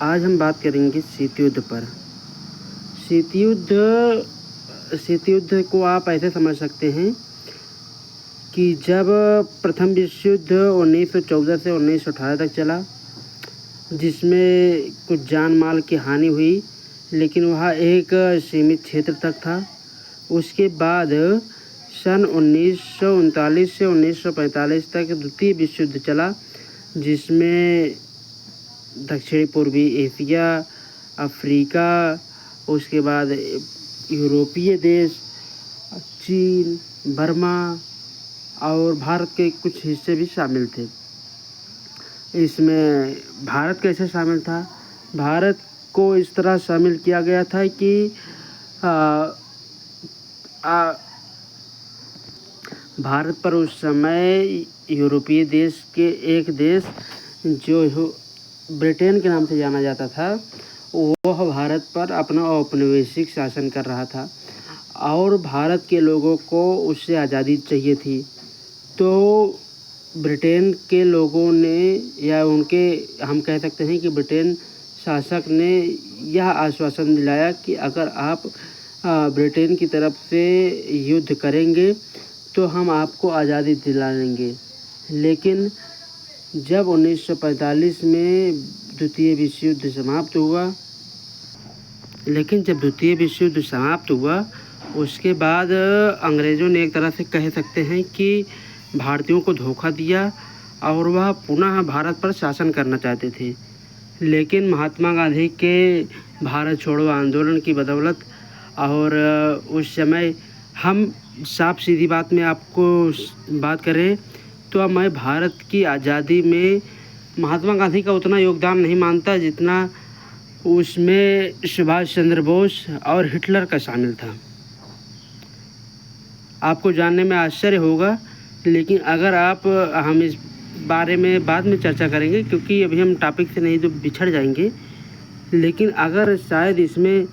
आज हम बात करेंगे शीत युद्ध पर। शीत युद्ध को आप ऐसे समझ सकते हैं कि जब प्रथम विश्व युद्ध 1914 से 1918 तक चला, जिसमें कुछ जान माल की हानि हुई, लेकिन वह एक सीमित क्षेत्र तक था। उसके बाद सन 1939 से 1945 तक द्वितीय विश्व युद्ध चला, जिसमें दक्षिण पूर्वी एशिया, अफ्रीका, उसके बाद यूरोपीय देश, चीन, बर्मा और भारत के कुछ हिस्से भी शामिल थे। इसमें भारत कैसे शामिल था? भारत को इस तरह शामिल किया गया था कि भारत पर उस समय यूरोपीय देश के एक देश जो ब्रिटेन के नाम से जाना जाता था, वह भारत पर अपना औपनिवेशिक शासन कर रहा था और भारत के लोगों को उससे आज़ादी चाहिए थी। तो ब्रिटेन के लोगों ने, या उनके, हम कह सकते हैं कि ब्रिटेन शासक ने यह आश्वासन दिलाया कि अगर आप ब्रिटेन की तरफ से युद्ध करेंगे तो हम आपको आज़ादी दिला देंगे। लेकिन जब 1945 में द्वितीय विश्व युद्ध समाप्त हुआ, उसके बाद अंग्रेज़ों ने एक तरह से कह सकते हैं कि भारतीयों को धोखा दिया और वह पुनः भारत पर शासन करना चाहते थे। लेकिन महात्मा गांधी के भारत छोड़ो आंदोलन की बदौलत, और उस समय हम साफ सीधी बात में आपको बात करें तो मैं भारत की आज़ादी में महात्मा गांधी का उतना योगदान नहीं मानता जितना उसमें सुभाष चंद्र बोस और हिटलर का शामिल था। आपको जानने में आश्चर्य होगा, लेकिन अगर हम इस बारे में बाद में चर्चा करेंगे, क्योंकि अभी हम टॉपिक से नहीं तो बिछड़ जाएंगे। लेकिन अगर शायद इसमें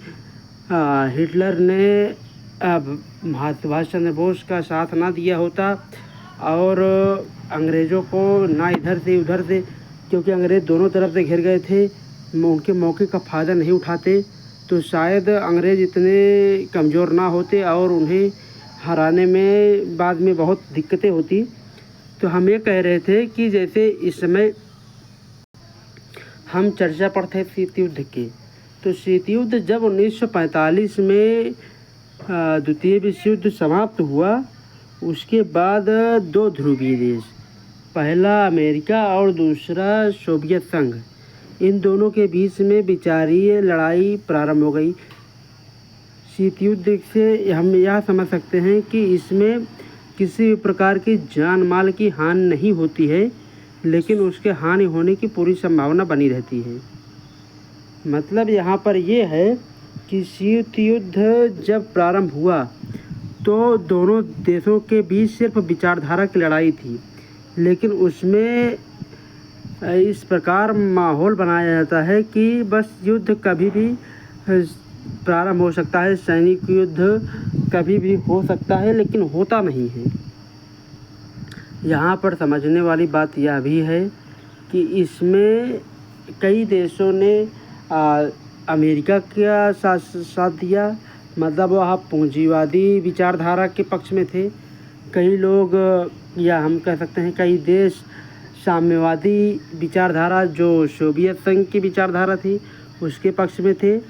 हिटलर ने सुभाष चंद्र बोस का साथ ना दिया होता और अंग्रेज़ों को ना इधर से उधर से, क्योंकि अंग्रेज़ दोनों तरफ से घिर गए थे, उनके मौके का फ़ायदा नहीं उठाते, तो शायद अंग्रेज़ इतने कमज़ोर ना होते और उन्हें हराने में बाद में बहुत दिक्कतें होती। तो हम ये कह रहे थे कि जैसे इस समय हम चर्चा पर थे शीत युद्ध की, तो शीत युद्ध जब 1945 में द्वितीय विश्व युद्ध समाप्त हुआ, उसके बाद दो ध्रुवीय देश, पहला अमेरिका और दूसरा सोवियत संघ, इन दोनों के बीच में विचारीय लड़ाई प्रारंभ हो गई। शीत युद्ध से हम यह समझ सकते हैं कि इसमें किसी भी प्रकार की जान माल की हानि नहीं होती है, लेकिन उसके हानि होने की पूरी संभावना बनी रहती है। मतलब यहाँ पर यह है कि शीत युद्ध जब प्रारंभ हुआ तो दोनों देशों के बीच सिर्फ विचारधारा की लड़ाई थी, लेकिन उसमें इस प्रकार माहौल बनाया जाता है कि बस युद्ध कभी भी प्रारंभ हो सकता है, सैनिक युद्ध कभी भी हो सकता है, लेकिन होता नहीं है। यहाँ पर समझने वाली बात यह भी है कि इसमें कई देशों ने अमेरिका का साथ दिया, मतलब वह पूंजीवादी विचारधारा के पक्ष में थे। कई लोग, या हम कह सकते हैं कई देश, साम्यवादी विचारधारा जो सोवियत संघ की विचारधारा थी उसके पक्ष में थे।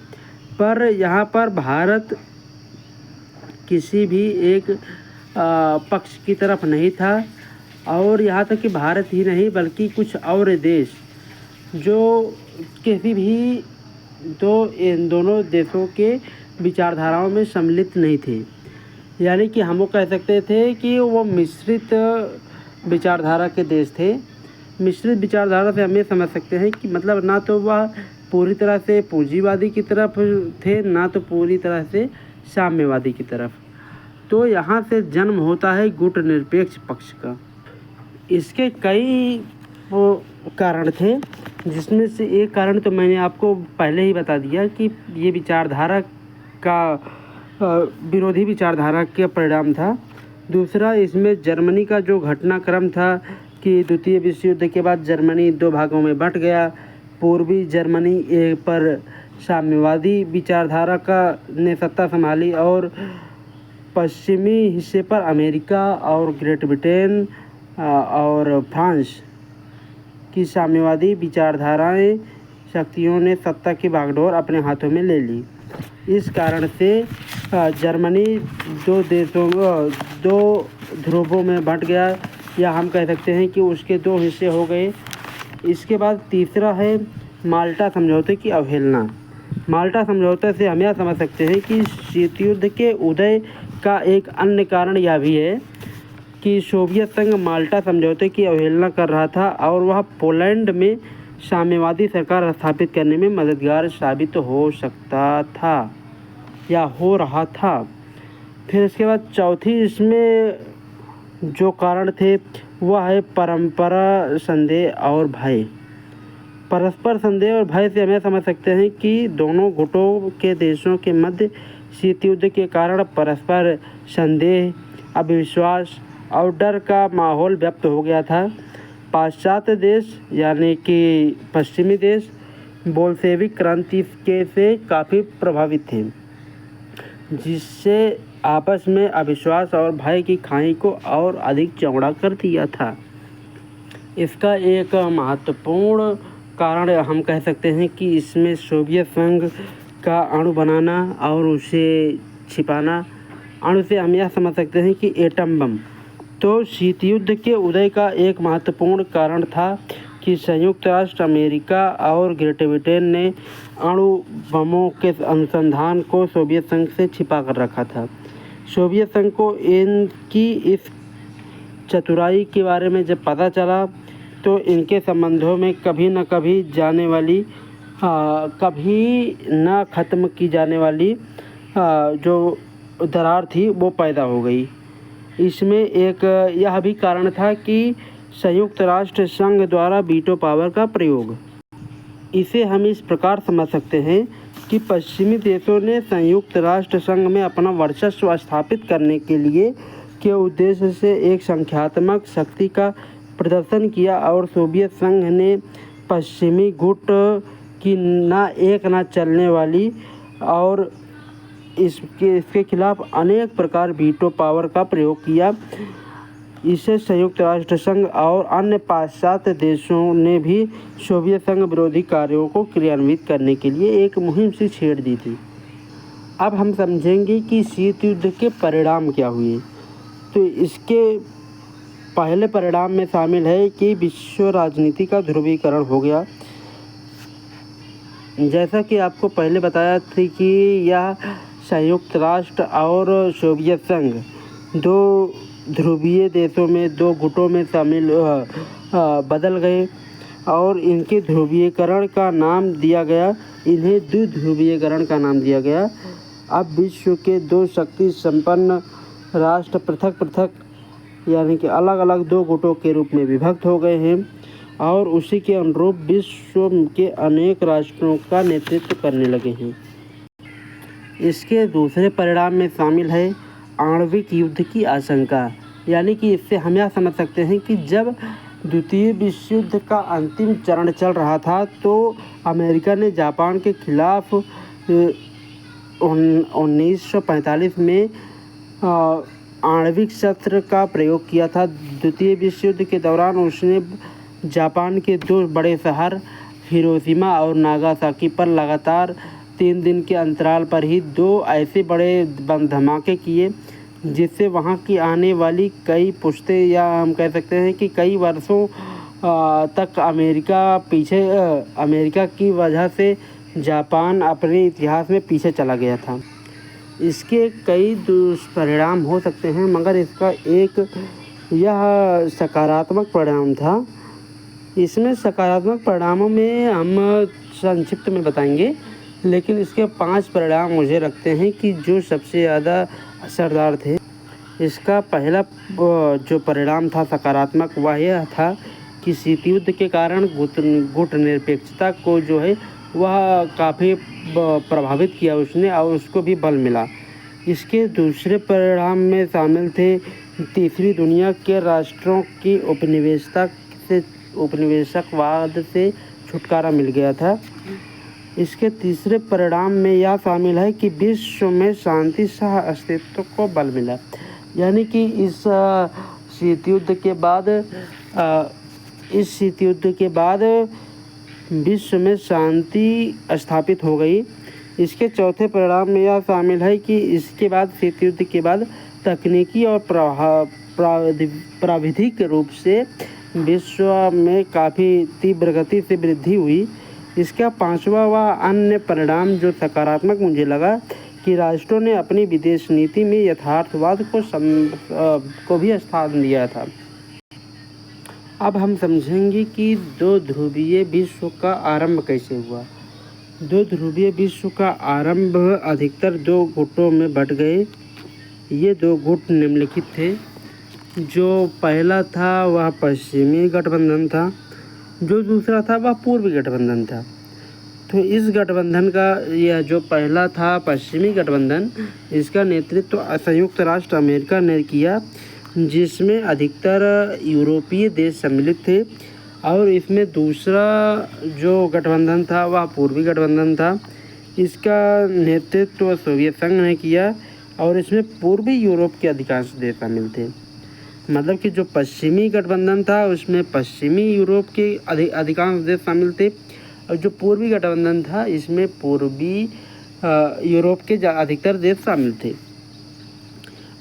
पर यहाँ पर भारत किसी भी एक पक्ष की तरफ नहीं था, और यहाँ तक कि भारत ही नहीं बल्कि कुछ और देश जो किसी भी इन दोनों देशों के विचारधाराओं में सम्मिलित नहीं थे। यानी कि हम वो कह सकते थे कि वो मिश्रित विचारधारा के देश थे। मिश्रित विचारधारा से हम ये समझ सकते हैं कि मतलब ना तो वह पूरी तरह से पूंजीवादी की तरफ थे, ना तो पूरी तरह से साम्यवादी की तरफ। तो यहाँ से जन्म होता है गुटनिरपेक्ष पक्ष का। इसके कई कारण थे, जिसमें से एक कारण तो मैंने आपको पहले ही बता दिया कि ये विचारधारा का विरोधी विचारधारा का परिणाम था। दूसरा, इसमें जर्मनी का जो घटनाक्रम था कि द्वितीय विश्व युद्ध के बाद जर्मनी दो भागों में बंट गया, पूर्वी जर्मनी पर साम्यवादी विचारधारा का ने सत्ता संभाली और पश्चिमी हिस्से पर अमेरिका और ग्रेट ब्रिटेन और फ्रांस की साम्यवादी विचारधाराएं शक्तियों ने सत्ता की बागडोर अपने हाथों में ले ली। इस कारण से जर्मनी दो ध्रुवों में बंट गया, या हम कह सकते हैं कि उसके दो हिस्से हो गए। इसके बाद तीसरा है माल्टा समझौते की अवहेलना। माल्टा समझौते से हम यह समझ सकते हैं कि शीत युद्ध के उदय का एक अन्य कारण यह भी है कि सोवियत संघ माल्टा समझौते की अवहेलना कर रहा था और वह पोलैंड में साम्यवादी सरकार स्थापित करने में मददगार साबित हो सकता था या हो रहा था। फिर इसके बाद चौथी इसमें जो कारण थे वह है परस्पर संदेह और भय। परस्पर संदेह और भय से हमें समझ सकते हैं कि दोनों गुटों के देशों के मध्य शीत युद्ध के कारण परस्पर संदेह, अविश्वास और डर का माहौल व्याप्त हो गया था। पाश्चात्य देश यानी कि पश्चिमी देश बोल्शेविक क्रांति के से काफ़ी प्रभावित थे, जिससे आपस में अविश्वास और भय की खाई को और अधिक चौड़ा कर दिया था। इसका एक महत्वपूर्ण कारण हम कह सकते हैं कि इसमें सोवियत संघ का अणु बनाना और उसे छिपाना। अणु से हम यह समझ सकते हैं कि एटम बम। तो शीत युद्ध के उदय का एक महत्वपूर्ण कारण था कि संयुक्त राष्ट्र अमेरिका और ग्रेट ब्रिटेन ने अणु बमों के अनुसंधान को सोवियत संघ से छिपा कर रखा था। सोवियत संघ को इनकी इस चतुराई के बारे में जब पता चला तो इनके संबंधों में कभी न ख़त्म की जाने वाली जो दरार थी वो पैदा हो गई। इसमें एक यह भी कारण था कि संयुक्त राष्ट्र संघ द्वारा वीटो पावर का प्रयोग। इसे हम इस प्रकार समझ सकते हैं कि पश्चिमी देशों ने संयुक्त राष्ट्र संघ में अपना वर्चस्व स्थापित करने के उद्देश्य से एक संख्यात्मक शक्ति का प्रदर्शन किया और सोवियत संघ ने पश्चिमी गुट की न चलने वाली और इसके खिलाफ अनेक प्रकार वीटो पावर का प्रयोग किया। इसे संयुक्त राष्ट्र संघ और अन्य पाश्चात्य देशों ने भी सोवियत संघ विरोधी कार्यों को क्रियान्वित करने के लिए एक मुहिम सी छेड़ दी थी। अब हम समझेंगे कि शीत युद्ध के परिणाम क्या हुए। तो इसके पहले परिणाम में शामिल है कि विश्व राजनीति का ध्रुवीकरण हो गया। जैसा कि आपको पहले बताया थी कि यह संयुक्त राष्ट्र और सोवियत संघ दो ध्रुवीय देशों में दो गुटों में शामिल बदल गए और इनके ध्रुवीकरण का नाम दिया गया, इन्हें द्विध्रुवीकरण का नाम दिया गया। अब विश्व के दो शक्ति संपन्न राष्ट्र पृथक पृथक यानी कि अलग अलग दो गुटों के रूप में विभक्त हो गए हैं और उसी के अनुरूप विश्व के अनेक राष्ट्रों का नेतृत्व करने लगे हैं। इसके दूसरे परिणाम में शामिल है आणविक युद्ध की आशंका। यानी कि इससे हम यह समझ सकते हैं कि जब द्वितीय विश्व युद्ध का अंतिम चरण चल रहा था तो अमेरिका ने जापान के खिलाफ 1945 में आणविक शस्त्र का प्रयोग किया था। द्वितीय विश्व युद्ध के दौरान उसने जापान के दो बड़े शहर हिरोशिमा और नागासाकी पर लगातार 3 दिन के अंतराल पर ही दो ऐसे बड़े बम धमाके किए जिससे वहां की आने वाली कई पुश्तें या हम कह सकते हैं कि कई वर्षों तक अमेरिका की वजह से जापान अपने इतिहास में पीछे चला गया था। इसके कई दुष्परिणाम हो सकते हैं मगर इसका एक यह सकारात्मक परिणाम था। इसमें सकारात्मक परिणामों में हम संक्षिप्त में बताएंगे, लेकिन इसके 5 परिणाम मुझे लगते हैं कि जो सबसे ज़्यादा असरदार थे। इसका पहला जो परिणाम था सकारात्मक वह यह था कि शीत युद्ध के कारण गुट निरपेक्षता को जो है वह काफ़ी प्रभावित किया उसने और उसको भी बल मिला। इसके दूसरे परिणाम में शामिल थे तीसरी दुनिया के राष्ट्रों की उपनिवेशवाद से छुटकारा मिल गया था। इसके तीसरे परिणाम में यह शामिल है कि विश्व में शांति सह अस्तित्व को बल मिला। यानी कि इस शीत युद्ध के बाद विश्व में शांति स्थापित हो गई। इसके चौथे परिणाम में यह शामिल है कि इसके बाद शीत युद्ध के बाद तकनीकी और प्राविधिक रूप से विश्व में काफ़ी तीव्र गति से वृद्धि हुई। इसका पांचवा व अन्य परिणाम जो सकारात्मक मुझे लगा कि राष्ट्रों ने अपनी विदेश नीति में यथार्थवाद को भी स्थान दिया था। अब हम समझेंगे कि दो ध्रुवीय विश्व का आरंभ कैसे हुआ। दो ध्रुवीय विश्व का आरंभ अधिकतर दो गुटों में बंट गए। ये दो गुट निम्नलिखित थे। जो पहला था वह पश्चिमी गठबंधन था, जो दूसरा था वह पूर्वी गठबंधन था। तो इस गठबंधन का यह जो पहला था पश्चिमी गठबंधन, इसका नेतृत्व संयुक्त राष्ट्र अमेरिका ने किया, जिसमें अधिकतर यूरोपीय देश सम्मिलित थे। और इसमें दूसरा जो गठबंधन था वह पूर्वी गठबंधन था। इसका नेतृत्व सोवियत संघ ने किया और इसमें पूर्वी यूरोप के अधिकांश देश शामिल थे। मतलब कि जो पश्चिमी गठबंधन था उसमें पश्चिमी यूरोप के अधिकांश देश शामिल थे और जो पूर्वी गठबंधन था इसमें पूर्वी यूरोप के अधिकतर देश शामिल थे।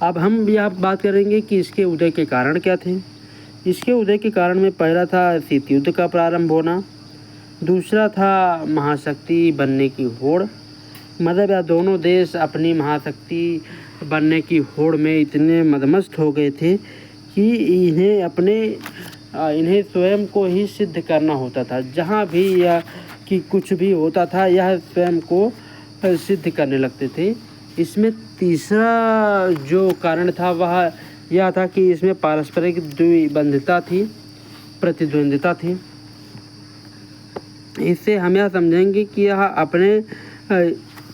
अब हम यह बात करेंगे कि इसके उदय के कारण क्या थे। इसके उदय के कारण में पहला था शीत युद्ध का प्रारंभ होना, दूसरा था महाशक्ति बनने की होड़। मतलब यह दोनों देश अपनी महाशक्ति बनने की होड़ में इतने मदमस्त हो गए थे कि इन्हें स्वयं को ही सिद्ध करना होता था। जहाँ भी यह कि कुछ भी होता था यह स्वयं को सिद्ध करने लगते थे। इसमें तीसरा जो कारण था वह यह था कि इसमें पारस्परिक द्विबंधता थी, प्रतिद्वंदिता थी। इससे हम यह समझेंगे कि यह अपने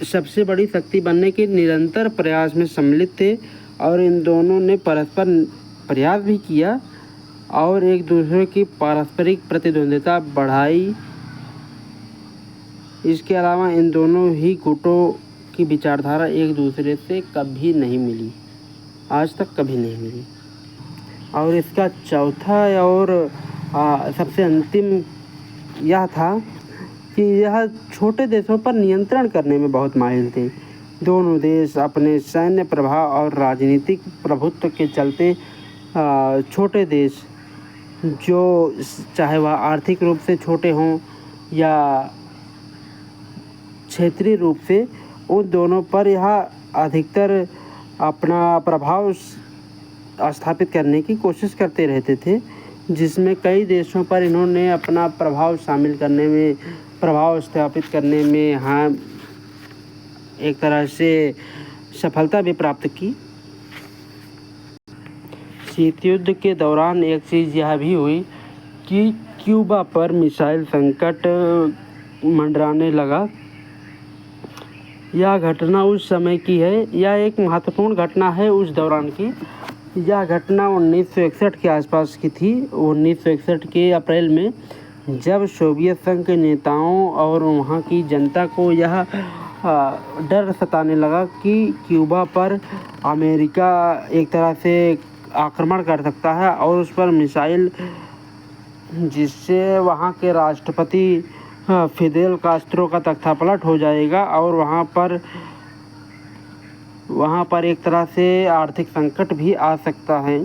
सबसे बड़ी शक्ति बनने के निरंतर प्रयास में सम्मिलित थे और इन दोनों ने परस्पर प्रयास भी किया और एक दूसरे की पारस्परिक प्रतिद्वंदिता बढ़ाई। इसके अलावा इन दोनों ही गुटों की विचारधारा एक दूसरे से कभी नहीं मिली, आज तक कभी नहीं मिली। और इसका चौथा और सबसे अंतिम यह था कि यह छोटे देशों पर नियंत्रण करने में बहुत माहिर थे। दोनों देश अपने सैन्य प्रभाव और राजनीतिक प्रभुत्व के चलते छोटे देश, जो चाहे वह आर्थिक रूप से छोटे हों या क्षेत्रीय रूप से, उन दोनों पर यह अधिकतर अपना प्रभाव स्थापित करने की कोशिश करते रहते थे, जिसमें कई देशों पर इन्होंने अपना प्रभाव स्थापित करने में एक तरह से सफलता भी प्राप्त की। शीत युद्ध के दौरान एक चीज़ यह भी हुई कि क्यूबा पर मिसाइल संकट मंडराने लगा। यह घटना उस समय की है, यह एक महत्वपूर्ण घटना है उस दौरान की। यह घटना 1961 के आसपास की थी। 1961 के अप्रैल में जब सोवियत संघ के नेताओं और वहाँ की जनता को यह डर सताने लगा कि क्यूबा पर अमेरिका एक तरह से आक्रमण कर सकता है और उस पर मिसाइल, जिससे वहाँ के राष्ट्रपति फिदेल कास्त्रो का तख्तापलट हो जाएगा और वहाँ पर एक तरह से आर्थिक संकट भी आ सकता है।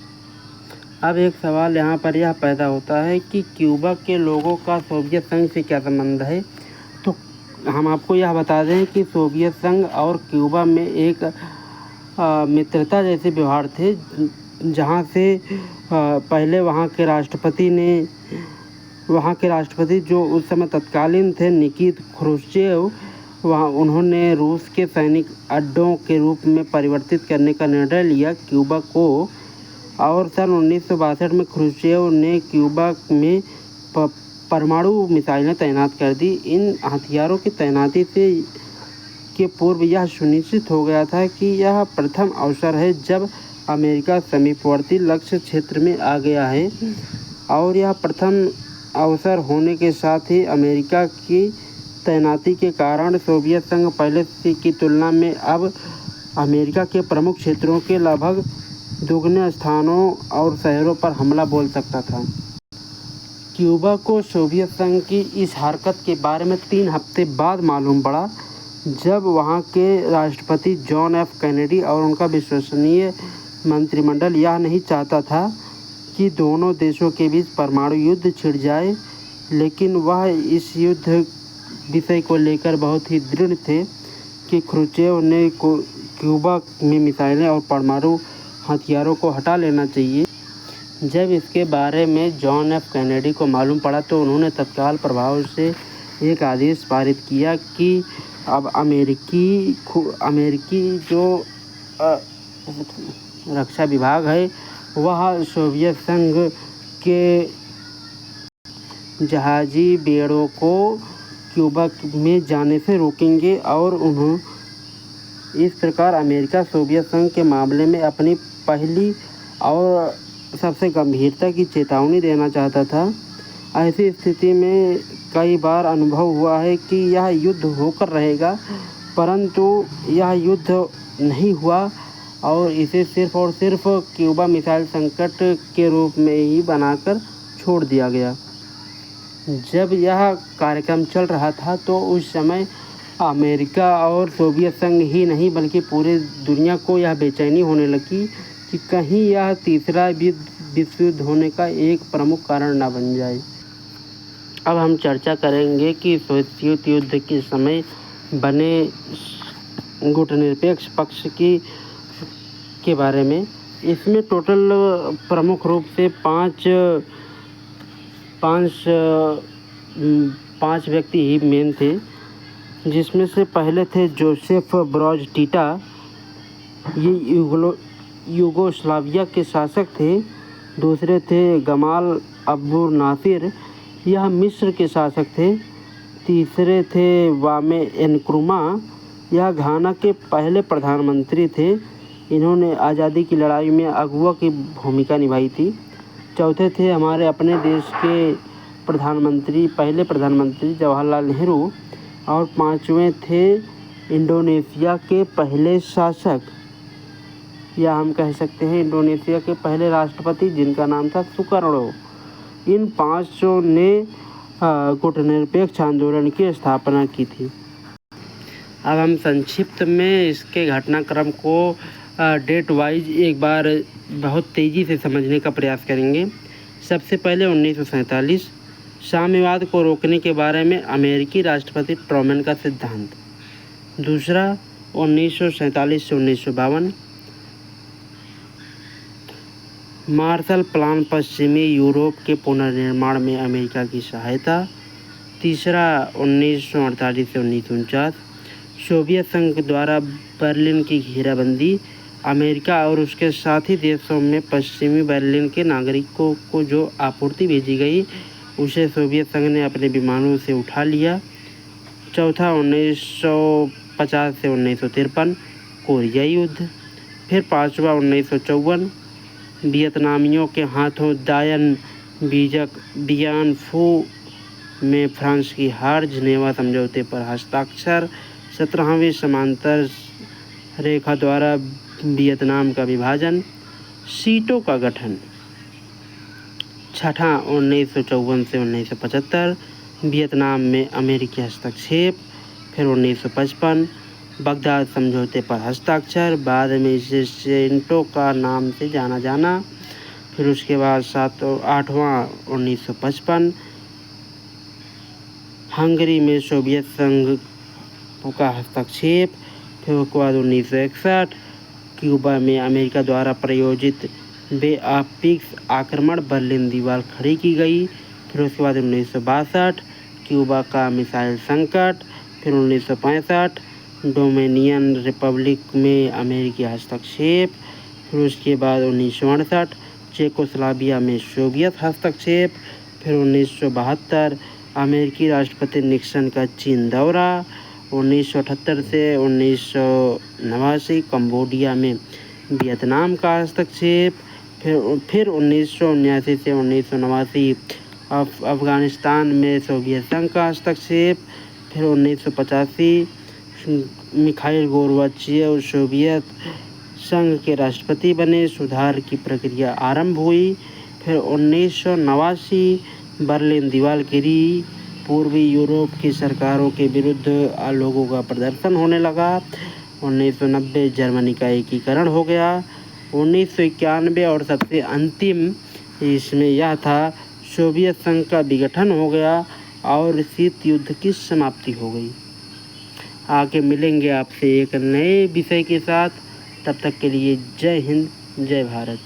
अब एक सवाल यहाँ पर यह पैदा होता है कि क्यूबा के लोगों का सोवियत संघ से क्या संबंध है। तो हम आपको यह बता दें कि सोवियत संघ और क्यूबा में एक मित्रता जैसे व्यवहार थे, जहाँ से पहले वहाँ के राष्ट्रपति जो उस समय तत्कालीन थे निकित ख्रुश्चेव, उन्होंने रूस के सैनिक अड्डों के रूप में परिवर्तित करने का निर्णय लिया क्यूबा को। और सन 1962 में ख्रुश्चेव ने क्यूबा में परमाणु मिसाइलें तैनात कर दी। इन हथियारों की तैनाती के पूर्व यह सुनिश्चित हो गया था कि यह प्रथम अवसर है जब अमेरिका समीपवर्ती लक्ष्य क्षेत्र में आ गया है और यह प्रथम अवसर होने के साथ ही अमेरिका की तैनाती के कारण सोवियत संघ पहले की तुलना में अब अमेरिका के प्रमुख क्षेत्रों के लगभग दुगने स्थानों और शहरों पर हमला बोल सकता था। क्यूबा को सोवियत संघ की इस हरकत के बारे में 3 हफ्ते बाद मालूम पड़ा, जब वहां के राष्ट्रपति जॉन एफ कैनेडी और उनका विश्वसनीय मंत्रिमंडल यह नहीं चाहता था कि दोनों देशों के बीच परमाणु युद्ध छिड़ जाए, लेकिन वह इस युद्ध विषय को लेकर बहुत ही दृढ़ थे कि ख्रुश्चेव ने क्यूबा में मिसाइलें और परमाणु हथियारों को हटा लेना चाहिए। जब इसके बारे में जॉन एफ कैनेडी को मालूम पड़ा तो उन्होंने तत्काल प्रभाव से एक आदेश पारित किया कि अब अमेरिकी जो रक्षा विभाग है वह सोवियत संघ के जहाजी बेड़ों को क्यूबा में जाने से रोकेंगे और इस प्रकार अमेरिका सोवियत संघ के मामले में अपनी पहली और सबसे गंभीरता की चेतावनी देना चाहता था। ऐसी स्थिति में कई बार अनुभव हुआ है कि यह युद्ध होकर रहेगा, परंतु यह युद्ध नहीं हुआ और इसे सिर्फ और सिर्फ क्यूबा मिसाइल संकट के रूप में ही बनाकर छोड़ दिया गया। जब यह कार्यक्रम चल रहा था तो उस समय अमेरिका और सोवियत संघ ही नहीं बल्कि पूरी दुनिया को यह बेचैनी होने लगी कि कहीं यह तीसरा विश्व युद्ध होने का एक प्रमुख कारण न बन जाए। अब हम चर्चा करेंगे कि सोवियत युद्ध के समय बने गुटनिरपेक्ष पक्ष के बारे में। इसमें टोटल प्रमुख रूप से पाँच व्यक्ति ही मेन थे, जिसमें से पहले थे जोसेफ ब्रॉज टीटा, ये यूगोस्लाविया के शासक थे। दूसरे थे गमाल अब्दुल नासिर, यह मिस्र के शासक थे। तीसरे थे वामे एनक्रुमा, यह घाना के पहले प्रधानमंत्री थे। इन्होंने आज़ादी की लड़ाई में अगुवा की भूमिका निभाई थी। चौथे थे हमारे अपने देश के पहले प्रधानमंत्री जवाहरलाल नेहरू। और पांचवें थे इंडोनेशिया के पहले शासक, या हम कह सकते हैं इंडोनेशिया के पहले राष्ट्रपति, जिनका नाम था सुकर्णो। इन पांचों ने गुटनिरपेक्ष आंदोलन की स्थापना की थी। अब हम संक्षिप्त में इसके घटनाक्रम को डेट वाइज एक बार बहुत तेज़ी से समझने का प्रयास करेंगे। सबसे पहले 1947, साम्यवाद को रोकने के बारे में अमेरिकी राष्ट्रपति ट्रूमैन का सिद्धांत। दूसरा 1947 से 1952, मार्शल प्लान, पश्चिमी यूरोप के पुनर्निर्माण में अमेरिका की सहायता। तीसरा 1948 से 1949, सोवियत संघ द्वारा बर्लिन की घेराबंदी। अमेरिका और उसके साथी देशों में पश्चिमी बर्लिन के नागरिकों को जो आपूर्ति भेजी गई उसे सोवियत संघ ने अपने विमानों से उठा लिया। चौथा 1950 से 1953, कोरियाई युद्ध। फिर पाँचवा 1954, वियतनामियों के हाथों दायन बियान फू में फ्रांस की हार। जिनेवा समझौते पर हस्ताक्षर। 17वीं समांतर रेखा द्वारा वियतनाम का विभाजन। सीटों का गठन। छठा 1954 से 1975, वियतनाम में अमेरिकी हस्तक्षेप। फिर 1955, बगदाद समझौते पर हस्ताक्षर, बाद में इसे सेंटो का नाम से जाना। फिर उसके बाद 8वां 1955, हंगरी में सोवियत संघ का हस्तक्षेप। फिर उसके बाद 1961, क्यूबा में अमेरिका द्वारा प्रायोजित बे ऑफ पीस आक्रमण, बर्लिन दीवार खड़ी की गई। फिर उसके बाद 1962, क्यूबा का मिसाइल संकट। फिर 1965, डोमिनियन रिपब्लिक में अमेरिकी हस्तक्षेप। फिर उसके बाद 1968, चेकोस्लोवाकिया में सोवियत हस्तक्षेप। फिर 1972, अमेरिकी राष्ट्रपति निक्सन का चीन दौरा। 1978 से 1989, कंबोडिया में वियतनाम का हस्तक्षेप। फिर 1979 से 1989, अफ़गानिस्तान में सोवियत संघ का हस्तक्षेप। फिर 1985 मिखाइल गोर्बाचेव सोवियत संघ के राष्ट्रपति बने, सुधार की प्रक्रिया आरंभ हुई। फिर 1989 बर्लिन दीवार गिरी, पूर्वी यूरोप की सरकारों के विरुद्ध लोगों का प्रदर्शन होने लगा। 1990 जर्मनी का एकीकरण हो गया। 1991 और सबसे अंतिम इसमें यह था, सोवियत संघ का विघटन हो गया और शीत युद्ध की समाप्ति हो गई। आगे मिलेंगे आपसे एक नए विषय के साथ, तब तक के लिए जय हिंद, जय भारत।